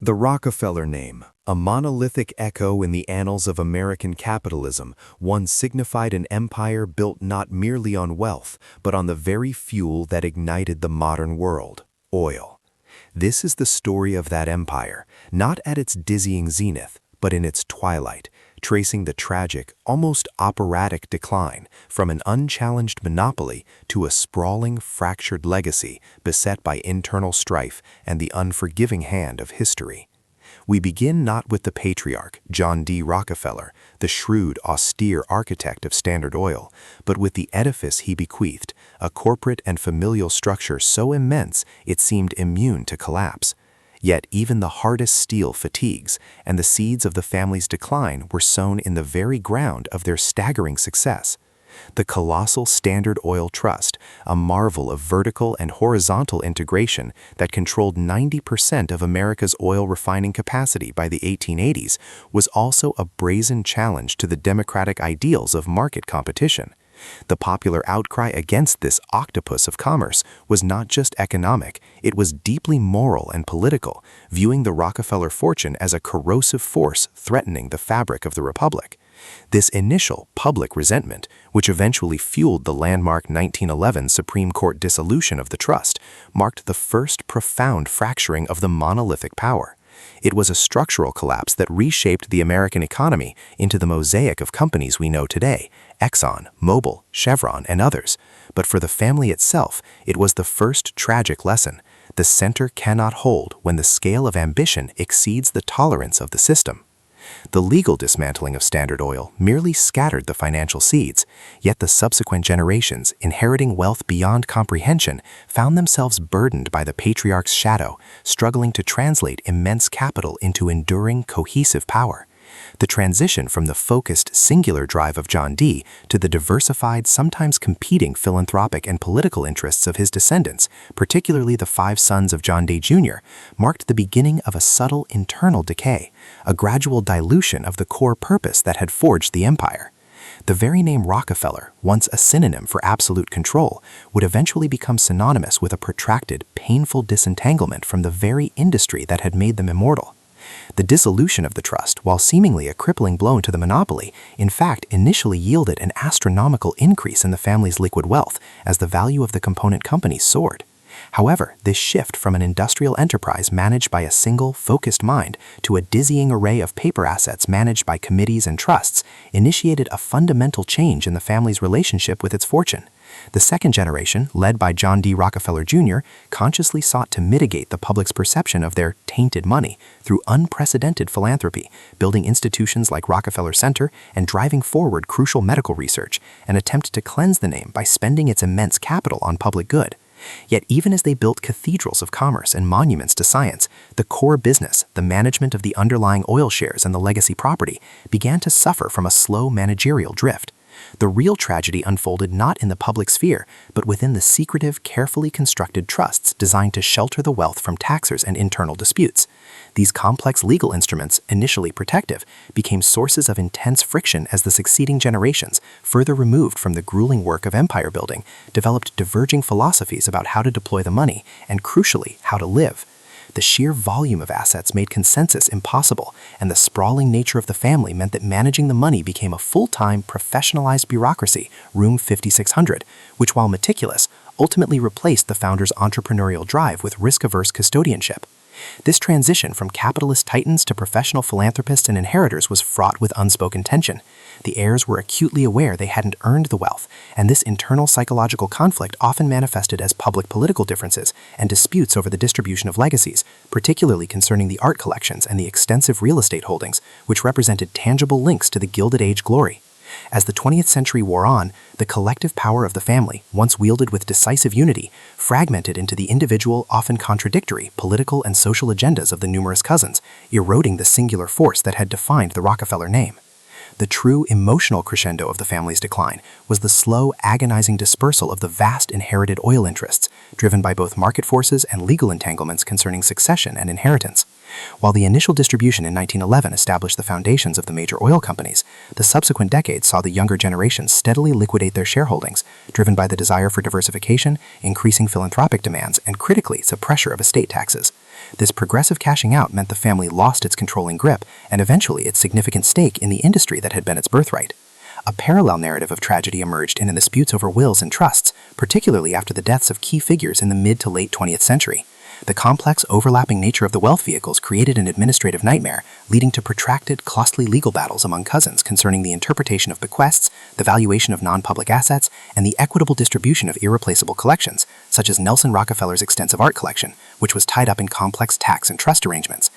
The Rockefeller name, a monolithic echo in the annals of American capitalism, one signified an empire built not merely on wealth, but on the very fuel that ignited the modern world, oil. This is the story of that empire, not at its dizzying zenith, but in its twilight, tracing the tragic, almost operatic decline from an unchallenged monopoly to a sprawling, fractured legacy beset by internal strife and the unforgiving hand of history. We begin not with the patriarch, John D. Rockefeller, the shrewd, austere architect of Standard Oil, but with the edifice he bequeathed, a corporate and familial structure so immense it seemed immune to collapse. Yet even the hardest steel fatigues, and the seeds of the family's decline were sown in the very ground of their staggering success. The colossal Standard Oil Trust, a marvel of vertical and horizontal integration that controlled 90% of America's oil refining capacity by the 1880s, was also a brazen challenge to the democratic ideals of market competition. The popular outcry against this octopus of commerce was not just economic, it was deeply moral and political, viewing the Rockefeller fortune as a corrosive force threatening the fabric of the republic. This initial public resentment, which eventually fueled the landmark 1911 Supreme Court dissolution of the trust, marked the first profound fracturing of the monolithic power. It was a structural collapse that reshaped the American economy into the mosaic of companies we know today, Exxon, Mobil, Chevron, and others. But for the family itself, it was the first tragic lesson. The center cannot hold when the scale of ambition exceeds the tolerance of the system. The legal dismantling of Standard Oil merely scattered the financial seeds, yet the subsequent generations, inheriting wealth beyond comprehension, found themselves burdened by the patriarch's shadow, struggling to translate immense capital into enduring, cohesive power. The transition from the focused, singular drive of John D. to the diversified, sometimes competing philanthropic and political interests of his descendants, particularly the 5 sons of John D. Jr., marked the beginning of a subtle internal decay, a gradual dilution of the core purpose that had forged the empire. The very name Rockefeller, once a synonym for absolute control, would eventually become synonymous with a protracted, painful disentanglement from the very industry that had made them immortal. The dissolution of the trust, while seemingly a crippling blow to the monopoly, in fact initially yielded an astronomical increase in the family's liquid wealth as the value of the component companies soared. However, this shift from an industrial enterprise managed by a single, focused mind to a dizzying array of paper assets managed by committees and trusts initiated a fundamental change in the family's relationship with its fortune. The second generation, led by John D. Rockefeller Jr., consciously sought to mitigate the public's perception of their tainted money through unprecedented philanthropy, building institutions like Rockefeller Center and driving forward crucial medical research, an attempt to cleanse the name by spending its immense capital on public good. Yet even as they built cathedrals of commerce and monuments to science, the core business, the management of the underlying oil shares and the legacy property, began to suffer from a slow managerial drift. The real tragedy unfolded not in the public sphere, but within the secretive, carefully constructed trusts designed to shelter the wealth from taxers and internal disputes. These complex legal instruments, initially protective, became sources of intense friction as the succeeding generations, further removed from the grueling work of empire building, developed diverging philosophies about how to deploy the money and, crucially, how to live. The sheer volume of assets made consensus impossible, and the sprawling nature of the family meant that managing the money became a full-time, professionalized bureaucracy, Room 5600, which, while meticulous, ultimately replaced the founder's entrepreneurial drive with risk-averse custodianship. This transition from capitalist titans to professional philanthropists and inheritors was fraught with unspoken tension. The heirs were acutely aware they hadn't earned the wealth, and this internal psychological conflict often manifested as public political differences and disputes over the distribution of legacies, particularly concerning the art collections and the extensive real estate holdings, which represented tangible links to the Gilded Age glory. As the 20th century wore on, the collective power of the family, once wielded with decisive unity, fragmented into the individual, often contradictory, political and social agendas of the numerous cousins, eroding the singular force that had defined the Rockefeller name. The true emotional crescendo of the family's decline was the slow, agonizing dispersal of the vast inherited oil interests, driven by both market forces and legal entanglements concerning succession and inheritance. While the initial distribution in 1911 established the foundations of the major oil companies, the subsequent decades saw the younger generations steadily liquidate their shareholdings, driven by the desire for diversification, increasing philanthropic demands, and critically, the pressure of estate taxes. This progressive cashing out meant the family lost its controlling grip and eventually its significant stake in the industry that had been its birthright. A parallel narrative of tragedy emerged in the disputes over wills and trusts, particularly after the deaths of key figures in the mid to late 20th century. The complex, overlapping nature of the wealth vehicles created an administrative nightmare, leading to protracted, costly legal battles among cousins concerning the interpretation of bequests, the valuation of non-public assets, and the equitable distribution of irreplaceable collections, such as Nelson Rockefeller's extensive art collection, which was tied up in complex tax and trust arrangements.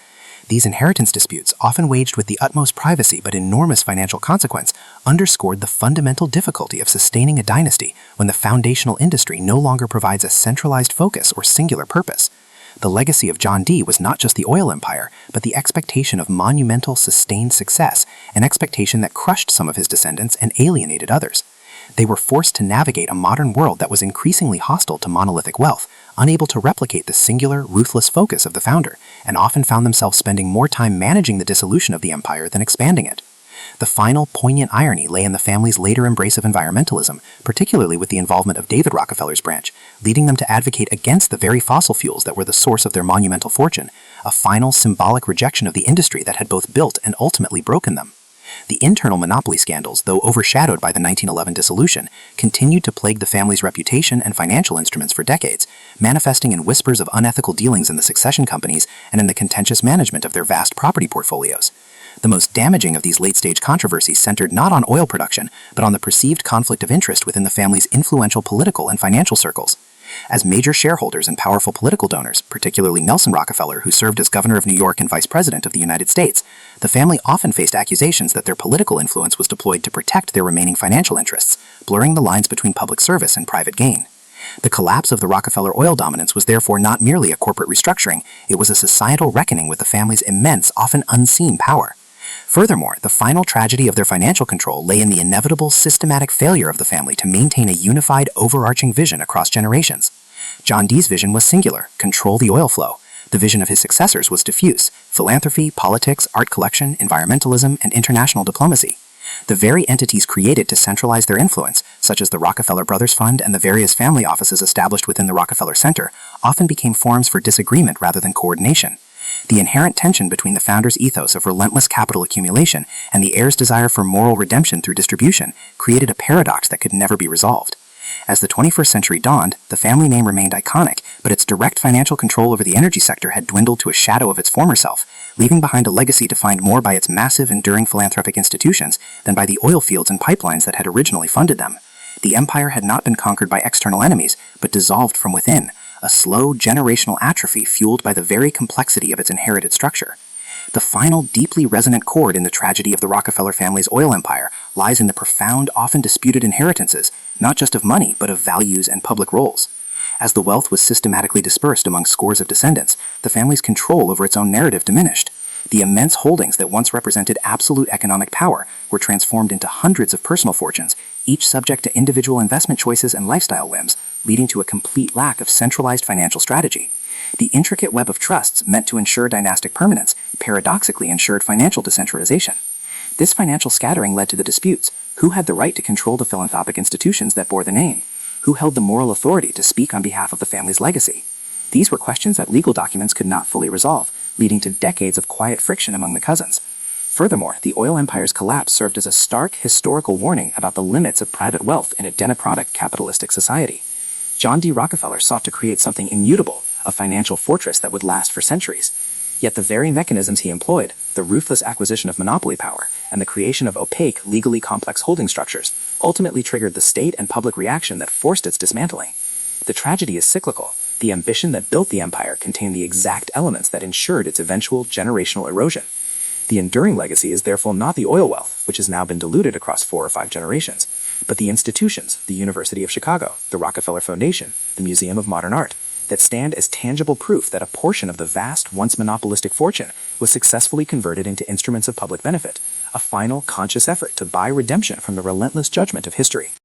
These inheritance disputes, often waged with the utmost privacy but enormous financial consequence, underscored the fundamental difficulty of sustaining a dynasty when the foundational industry no longer provides a centralized focus or singular purpose. The legacy of John D. was not just the oil empire, but the expectation of monumental, sustained success, an expectation that crushed some of his descendants and alienated others. They were forced to navigate a modern world that was increasingly hostile to monolithic wealth, unable to replicate the singular, ruthless focus of the founder, and often found themselves spending more time managing the dissolution of the empire than expanding it. The final, poignant irony lay in the family's later embrace of environmentalism, particularly with the involvement of David Rockefeller's branch, leading them to advocate against the very fossil fuels that were the source of their monumental fortune, a final, symbolic rejection of the industry that had both built and ultimately broken them. The internal monopoly scandals, though overshadowed by the 1911 dissolution, continued to plague the family's reputation and financial instruments for decades, manifesting in whispers of unethical dealings in the succession companies and in the contentious management of their vast property portfolios. The most damaging of these late-stage controversies centered not on oil production, but on the perceived conflict of interest within the family's influential political and financial circles. As major shareholders and powerful political donors, particularly Nelson Rockefeller, who served as governor of New York and vice president of the United States, the family often faced accusations that their political influence was deployed to protect their remaining financial interests, blurring the lines between public service and private gain. The collapse of the Rockefeller oil dominance was therefore not merely a corporate restructuring, it was a societal reckoning with the family's immense, often unseen power. Furthermore, the final tragedy of their financial control lay in the inevitable systematic failure of the family to maintain a unified, overarching vision across generations. John D's vision was singular: control the oil flow. The vision of his successors was diffuse: philanthropy, politics, art collection, environmentalism, and international diplomacy. The very entities created to centralize their influence, such as the Rockefeller Brothers Fund and the various family offices established within the Rockefeller Center, often became forums for disagreement rather than coordination. The inherent tension between the founders' ethos of relentless capital accumulation and the heirs' desire for moral redemption through distribution created a paradox that could never be resolved. As the 21st century dawned, the family name remained iconic, but its direct financial control over the energy sector had dwindled to a shadow of its former self, leaving behind a legacy defined more by its massive, enduring philanthropic institutions than by the oil fields and pipelines that had originally funded them. The empire had not been conquered by external enemies, but dissolved from within, a slow, generational atrophy fueled by the very complexity of its inherited structure. The final, deeply resonant chord in the tragedy of the Rockefeller family's oil empire lies in the profound, often disputed inheritances, not just of money, but of values and public roles. As the wealth was systematically dispersed among scores of descendants, the family's control over its own narrative diminished. The immense holdings that once represented absolute economic power were transformed into hundreds of personal fortunes, each subject to individual investment choices and lifestyle whims, leading to a complete lack of centralized financial strategy. The intricate web of trusts meant to ensure dynastic permanence paradoxically ensured financial decentralization. This financial scattering led to the disputes: who had the right to control the philanthropic institutions that bore the name? Who held the moral authority to speak on behalf of the family's legacy? These were questions that legal documents could not fully resolve, leading to decades of quiet friction among the cousins. Furthermore, the oil empire's collapse served as a stark historical warning about the limits of private wealth in a democratic capitalistic society. John D. Rockefeller sought to create something immutable, a financial fortress that would last for centuries. Yet the very mechanisms he employed, the ruthless acquisition of monopoly power and the creation of opaque, legally complex holding structures, ultimately triggered the state and public reaction that forced its dismantling. The tragedy is cyclical. The ambition that built the empire contained the exact elements that ensured its eventual generational erosion. The enduring legacy is therefore not the oil wealth, which has now been diluted across 4 or 5 generations, but the institutions, the University of Chicago, the Rockefeller Foundation, the Museum of Modern Art, that stand as tangible proof that a portion of the vast, once monopolistic fortune was successfully converted into instruments of public benefit, a final, conscious effort to buy redemption from the relentless judgment of history.